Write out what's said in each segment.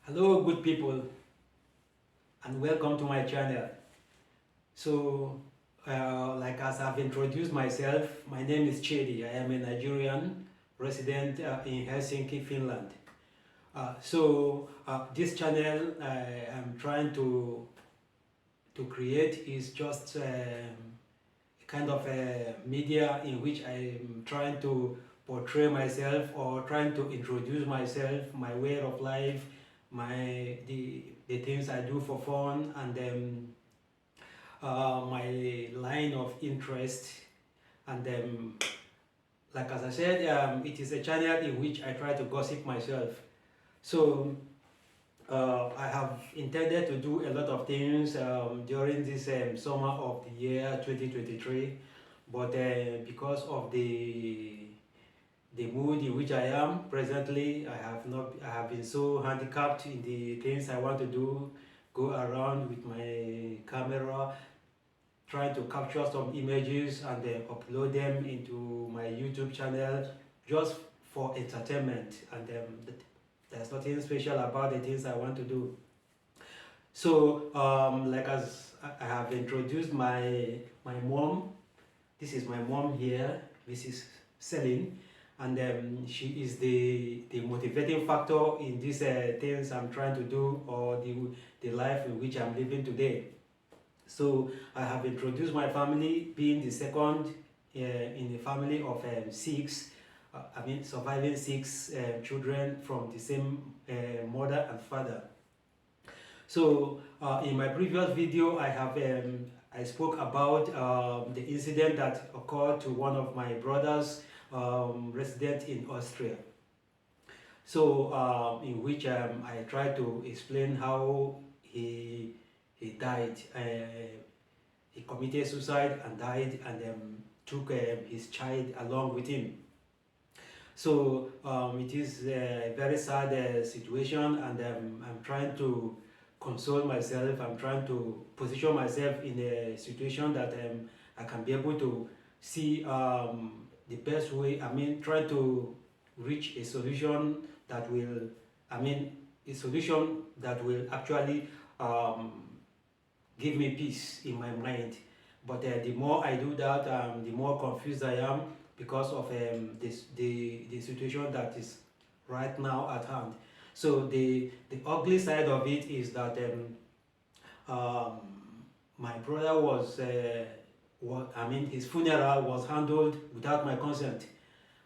Hello good people and welcome to my channel. So like as I've introduced myself, my name is Chedi. I am a Nigerian resident in Helsinki, Finland. This channel I'm trying to create is just a kind of a media in which I'm trying to portray myself or trying to introduce myself, my way of life, the things I do for fun, and my line of interest. And like as I said, it is a channel in which I try to gossip myself. So I have intended to do a lot of things during this summer of the year 2023, but because of the mood in which I am presently, I have been so handicapped in the things I want to do, go around with my camera, trying to capture some images and then upload them into my YouTube channel just for entertainment, and there's nothing special about the things I want to do. So like as I have introduced my mom, this is my mom here, Mrs. Celine, and she is the motivating factor in these things I'm trying to do, or the life in which I'm living today. So I have introduced my family, being the second in a family of six. Surviving six children from the same mother and father. So in my previous video, I spoke about the incident that occurred to one of my brothers resident in Austria. So in which I tried to explain how he died. He committed suicide and died, and took his child along with him. So it is a very sad situation, and I'm trying to console myself. I'm trying to position myself in a situation that I can be able to see the best way. Try to reach a solution that will, a solution that will actually give me peace in my mind. But the more I do that, the more confused I am because of the situation that is right now at hand. So the ugly side of it is that my brother his funeral was handled without my consent.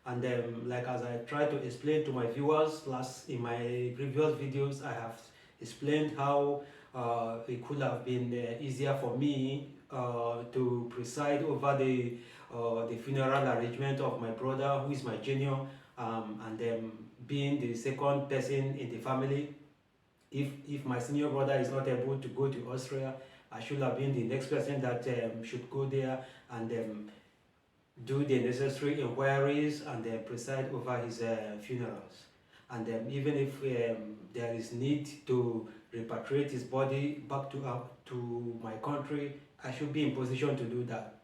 And like as I tried to explain to my viewers in my previous videos, I have explained how it could have been easier for me to preside over the funeral arrangement of my brother, who is my junior, and being the second person in the family. If my senior brother is not able to go to Austria, I should have been the next person that should go there and do the necessary inquiries and preside over his funerals. And even if there is need to repatriate his body back to my country, I should be in position to do that.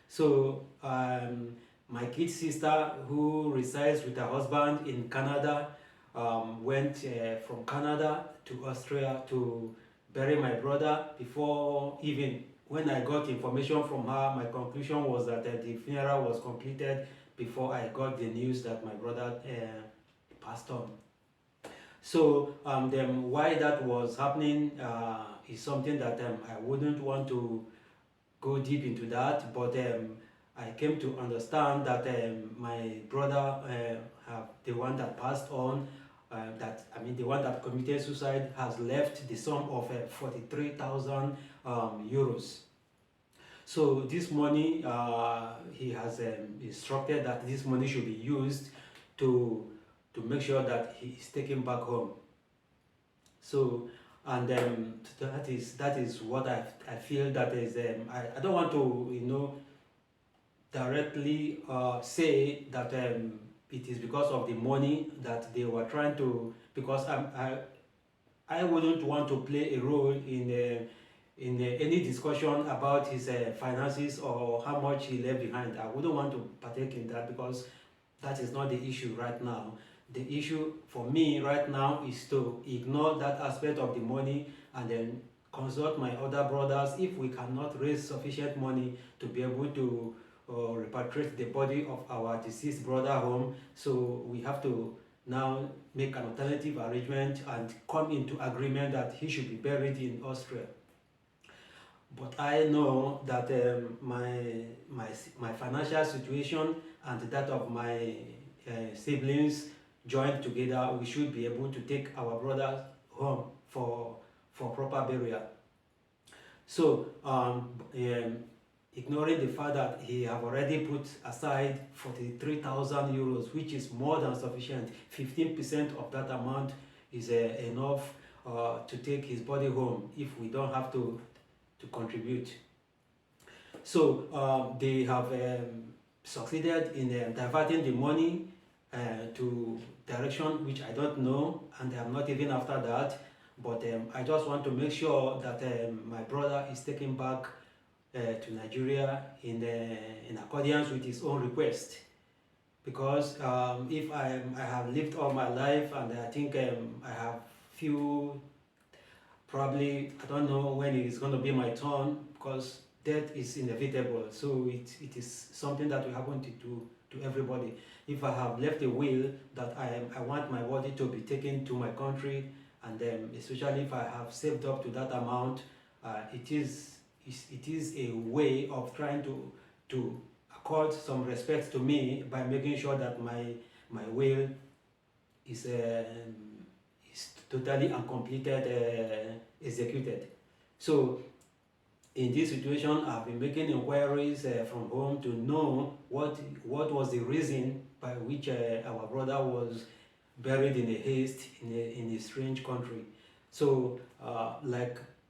So my kid sister, who resides with her husband in Canada, went from Canada to Austria to bury my brother. Before even when I got information from her, my conclusion was that the funeral was completed before I got the news that my brother passed on. So then why that was happening is something that I wouldn't want to go deep into that, but I came to understand that my brother, the one that passed on, the one that committed suicide, has left the sum of 43,000 euros. So this money, he has instructed that this money should be used to make sure that he is taken back home. So, and that is what I feel that is. I don't want to directly say that it is because of the money that they were trying to, because I wouldn't want to play a role in any discussion about his finances or how much he left behind. I wouldn't want to partake in that because that is not the issue right now. the issue for me right now is to ignore that aspect of the money and then consult my other brothers if we cannot raise sufficient money to be able to repatriate the body of our deceased brother home. So we have to now make an alternative arrangement and come into agreement that he should be buried in Austria. But I know that my financial situation and that of my siblings joined together, we should be able to take our brother home for proper burial. So ignoring the fact that he have already put aside 43,000 euros, which is more than sufficient. 15% of that amount is enough to take his body home if we don't have to contribute. So they have succeeded in diverting the money to direction which I don't know, and I'm not even after that. But I just want to make sure that my brother is taken back to Nigeria in accordance with his own request. Because if I have lived all my life, and I think I have few, probably, I don't know when it is going to be my turn, because death is inevitable. So it is something that will happen to everybody. If I have left a will that I want my body to be taken to my country, and especially if I have saved up to that amount, it is a way of trying to accord some respect to me by making sure that my will is totally and completed, executed. So in this situation, I've been making inquiries from home to know what was the reason by which our brother was buried in a haste in a strange country. So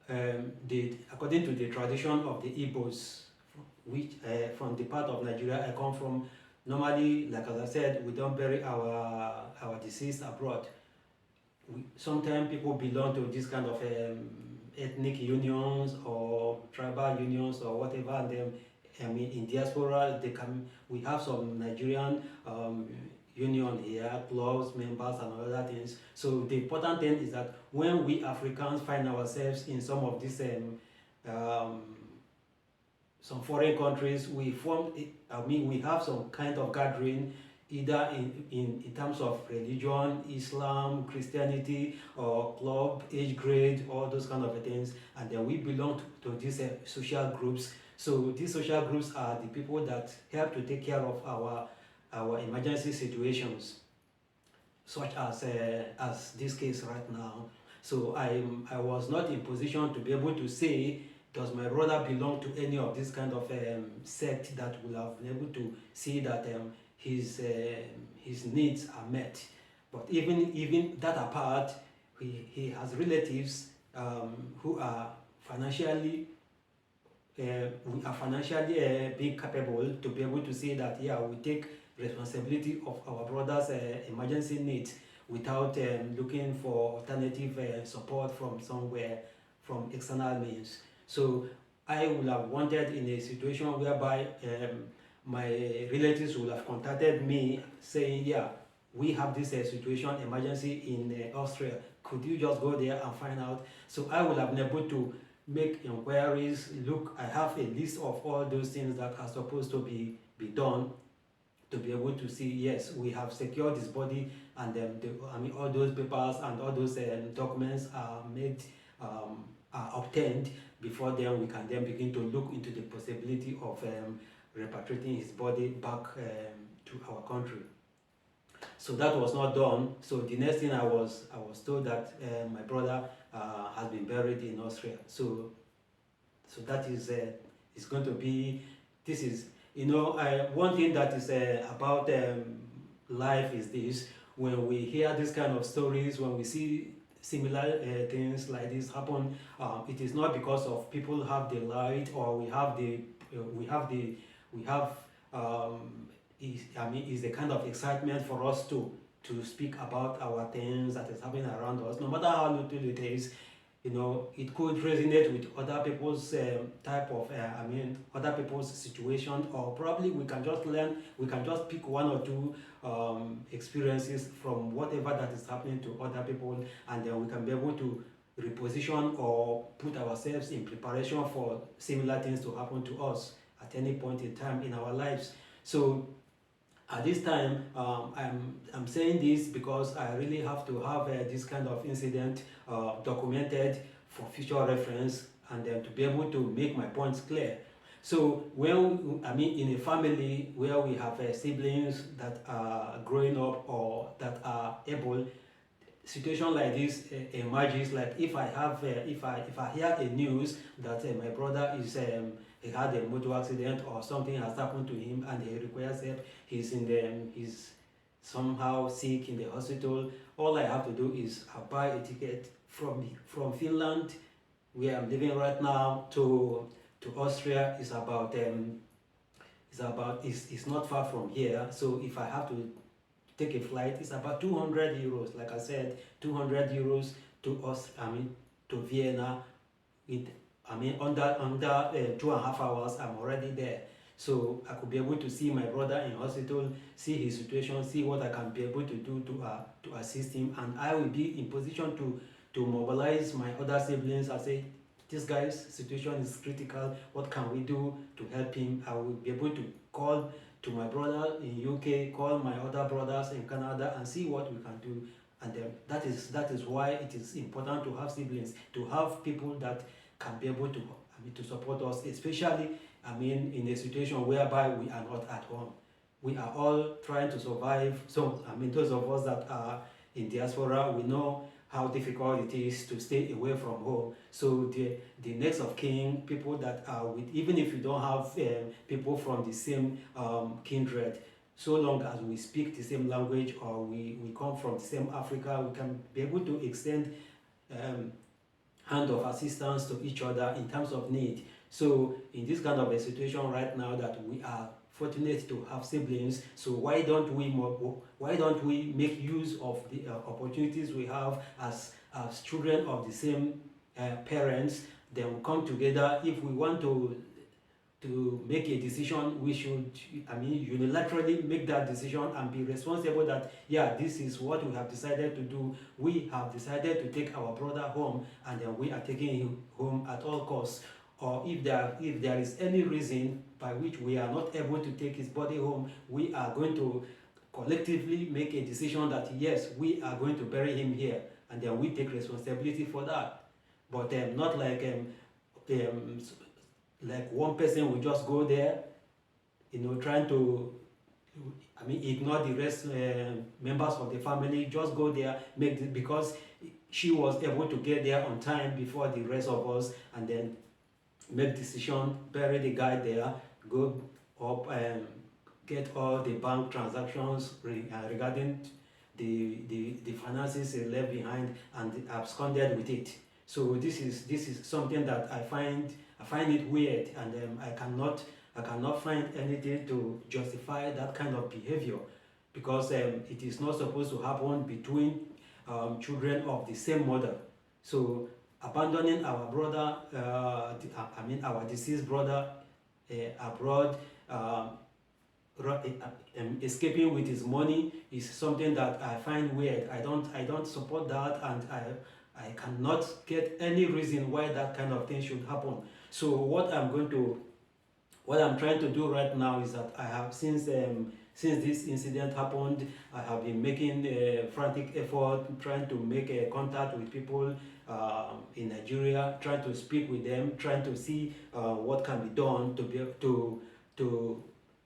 according to the tradition of the Igbos, which from the part of Nigeria I come from, normally, like as I said, we don't bury our deceased abroad. Sometimes people belong to this kind of ethnic unions or tribal unions or whatever, and then in diaspora we have some Nigerian union here, clubs, members, and other things. So the important thing is that when we Africans find ourselves in some of these some foreign countries, we have some kind of gathering, either in terms of religion, Islam, Christianity, or club, age grade, all those kind of things, and then we belong to these social groups. So these social groups are the people that help to take care of our emergency situations, such as this case right now. So I was not in position to be able to say, does my brother belong to any of this kind of sect that will have been able to see that his needs are met. But even that apart, he has relatives who are financially being capable to be able to say that, yeah, we take responsibility of our brother's emergency needs without looking for alternative support from somewhere, from external means. So I would have wanted, in a situation whereby my relatives would have contacted me saying, yeah, we have this situation, emergency in Austria, could you just go there and find out? So I would have been able to make inquiries. Look, I have a list of all those things that are supposed to be done, to be able to see, yes, we have secured this body, and all those papers and all those documents are made, are obtained. Before then, we can then begin to look into the possibility of repatriating his body back to our country. So that was not done. So the next thing I was told that my brother has been buried in Austria. So that is going to be, this is, one thing that is about life is this: when we hear this kind of stories, when we see similar things like this happen, it is not because of people have the light, or is a kind of excitement for us to speak about our things that is happening around us, no matter how little it is. it could resonate with other people's type of, other people's situation, or probably we can just learn, we can just pick one or two experiences from whatever that is happening to other people, and then we can be able to reposition or put ourselves in preparation for similar things to happen to us at any point in time in our lives. So at this time, I'm saying this because I really have to have this kind of incident documented for future reference, and then to be able to make my points clear. So in a family where we have siblings that are growing up or that are able, situation like this emerges. Like if I have if I hear a news that my brother is he had a motor accident or something has happened to him and he requires help, he's somehow sick in the hospital, all I have to do is buy a ticket from Finland, where I'm living right now, to Austria. It's not far from here. So if I have to take a flight, it's about 200 euros. Like I said, 200 euros to Vienna. Under 2.5 hours, I'm already there. So I could be able to see my brother in hospital, see his situation, see what I can be able to do to assist him, and I will be in position to mobilize my other siblings and say, this guy's situation is critical, what can we do to help him? I will be able to call to my brother in UK, call my other brothers in Canada, and see what we can do. And that is why it is important to have siblings, to have people that can be able to support us, especially in a situation whereby we are not at home. We are all trying to survive. So those of us that are in diaspora, we know how difficult it is to stay away from home. So the next of kin, people that are with, even if you don't have people from the same kindred, so long as we speak the same language, or we come from the same Africa, we can be able to extend hand of assistance to each other in terms of need. So in this kind of a situation right now, that we are fortunate to have siblings, so why don't we make use of the opportunities we have as children of the same parents? Then we come together. If we want to make a decision, we should unilaterally make that decision and be responsible that, yeah, this is what we have decided to do. We have decided to take our brother home, and then we are taking him home at all costs. Or if there is any reason by which we are not able to take his body home, we are going to collectively make a decision that, yes, we are going to bury him here, and then we take responsibility for that. But not like one person will just go there, trying to ignore the rest members of the family, just go there, because she was able to get there on time before the rest of us, and then make decision, bury the guy there, go up and get all the bank transactions regarding the finances left behind, and absconded with it. So this is something that I find it weird, and I cannot find anything to justify that kind of behavior, because it is not supposed to happen between children of the same mother. So abandoning our brother, our deceased brother abroad, escaping with his money, is something that I find weird. I don't support that, and I cannot get any reason why that kind of thing should happen. So what I'm trying to do right now is that I have, since this incident happened, I have been making a frantic effort, trying to make a contact with people in Nigeria, trying to speak with them, trying to see what can be done to be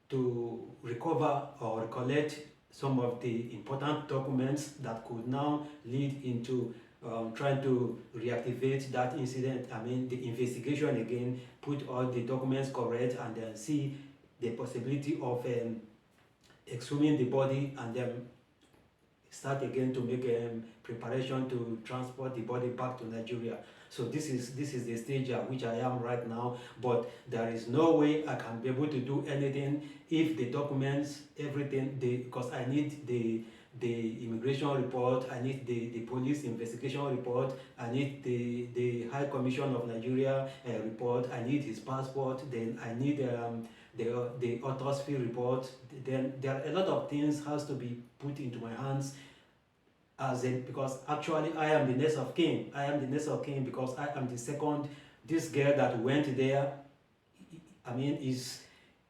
to recover or recollect some of the important documents that could now lead into trying to reactivate that incident, the investigation again, put all the documents correct, and then see the possibility of exhuming the body, and then start again to make preparation to transport the body back to Nigeria. So this is the stage at which I am right now, but there is no way I can be able to do anything if the documents, everything, because I need the the immigration report, I need the police investigation report, I need the High Commission of Nigeria report, I need his passport, then I need the autopsy report. Then there are a lot of things has to be put into my hands, as in, because actually I am the next of kin. I am the next of kin because I am the second. This girl that went there, I mean,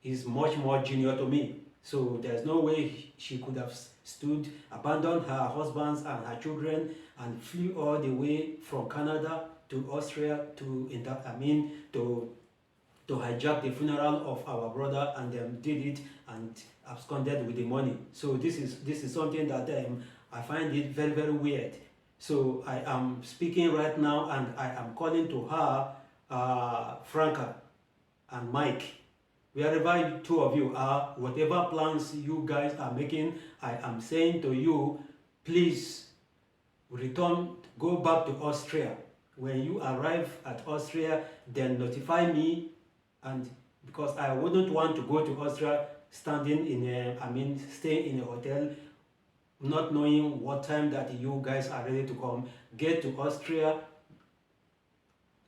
is much more junior to me. So there's no way she could have stood, abandoned her husbands and her children, and flew all the way from Canada to Austria to to hijack the funeral of our brother, and did it and absconded with the money. So this is something that I find it very, very weird. So I am speaking right now, and I am calling to her, Franca and Mike, wherever you two of you are, whatever plans you guys are making, I am saying to you, please return, go back to Austria. When you arrive at Austria, then notify me, and because I wouldn't want to go to Austria standing in staying in a hotel, not knowing what time that you guys are ready to come. Get to Austria,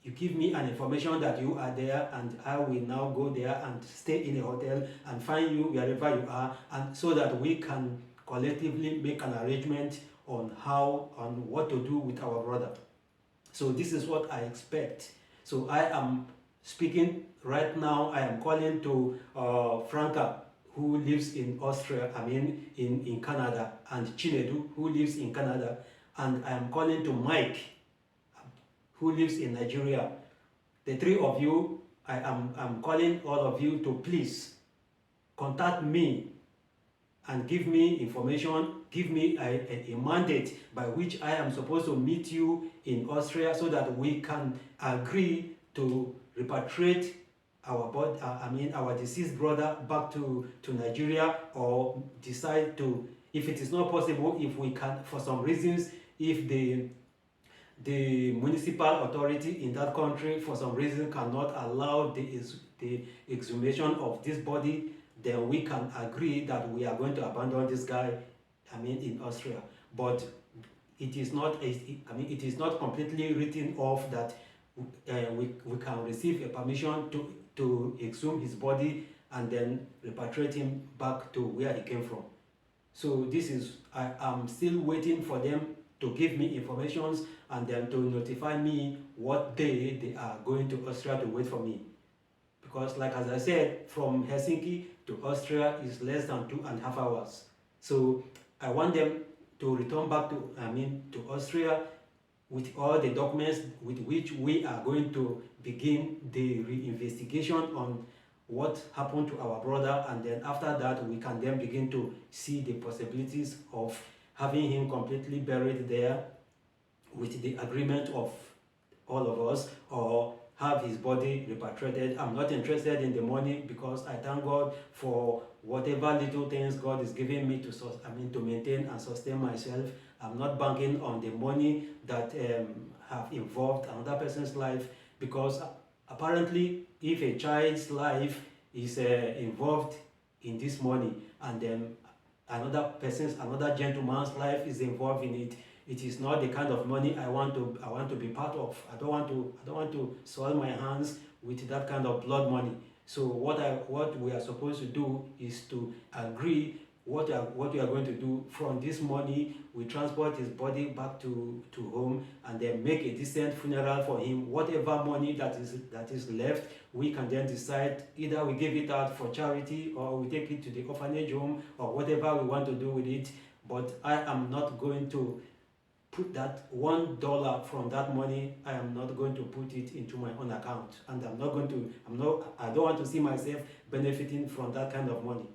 you give me an information that you are there, and I will now go there and stay in a hotel and find you wherever you are, and so that we can collectively make an arrangement on what to do with our brother. So this is what I expect. So I am speaking right now. I am calling to Franca, who lives in Austria, in Canada, and Chinedu, who lives in Canada, and I am calling to Mike, who lives in Nigeria. The three of you, I'm calling all of you to please contact me and give me information, give me a mandate by which I am supposed to meet you in Austria, so that we can agree to repatriate our deceased brother back to Nigeria, or decide to, if it is not possible, if we can, for some reasons, if the municipal authority in that country for some reason cannot allow the exhumation of this body, then we can agree that we are going to abandon this guy in Austria. But it is not it is not completely written off that we can receive a permission to exhume his body and then repatriate him back to where he came from. So this is, I am still waiting for them to give me informations, and then to notify me what day they are going to Austria to wait for me. Because like as I said, from Helsinki to Austria is less than 2.5 hours. So I want them to return back to Austria with all the documents with which we are going to begin the reinvestigation on what happened to our brother, and then after that we can then begin to see the possibilities of having him completely buried there with the agreement of all of us, or have his body repatriated. I'm not interested in the money, because I thank God for whatever little things God is giving me to maintain and sustain myself. I'm not banking on the money that have involved another person's life, because apparently if a child's life is involved in this money, and then another gentleman's life is involved in it, it is not the kind of money I want to be part of. I don't want to soil my hands with that kind of blood money. So what we are supposed to do is to agree what we are going to do. From this money, we transport his body back to home, and then make a decent funeral for him. Whatever money that is left, we can then decide, either we give it out for charity, or we take it to the orphanage home, or whatever we want to do with it. But I am not going to put that $1 from that money. I am not going to put it into my own account, and I don't want to see myself benefiting from that kind of money.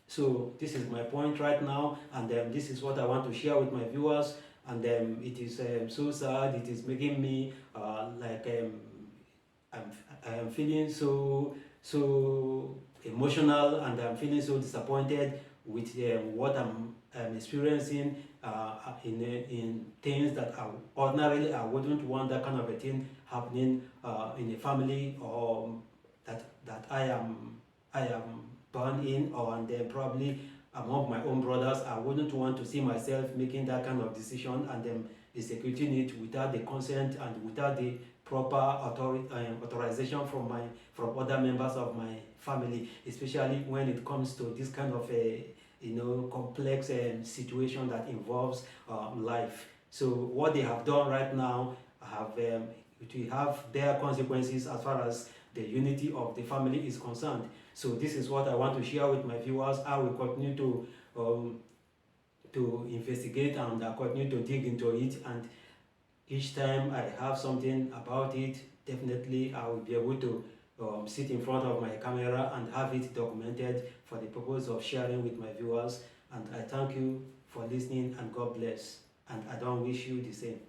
So this is my point right now, and this is what I want to share with my viewers. And it is so sad. It is making me I am feeling so emotional, and I'm feeling so disappointed with what I'm experiencing in things that ordinarily I wouldn't want that kind of a thing happening in a family, or that I am born in, or and then probably among my own brothers. I wouldn't want to see myself making that kind of decision and executing it without the consent and without the proper authorization from other members of my family, especially when it comes to this kind of a complex situation that involves life. So what they have done right now have it will have their consequences as far as the unity of the family is concerned. So this is what I want to share with my viewers. I will continue to investigate and continue to dig into it, and each time I have something about it, definitely I will be able to sit in front of my camera and have it documented for the purpose of sharing with my viewers. And I thank you for listening, and God bless. And I don't wish you the same.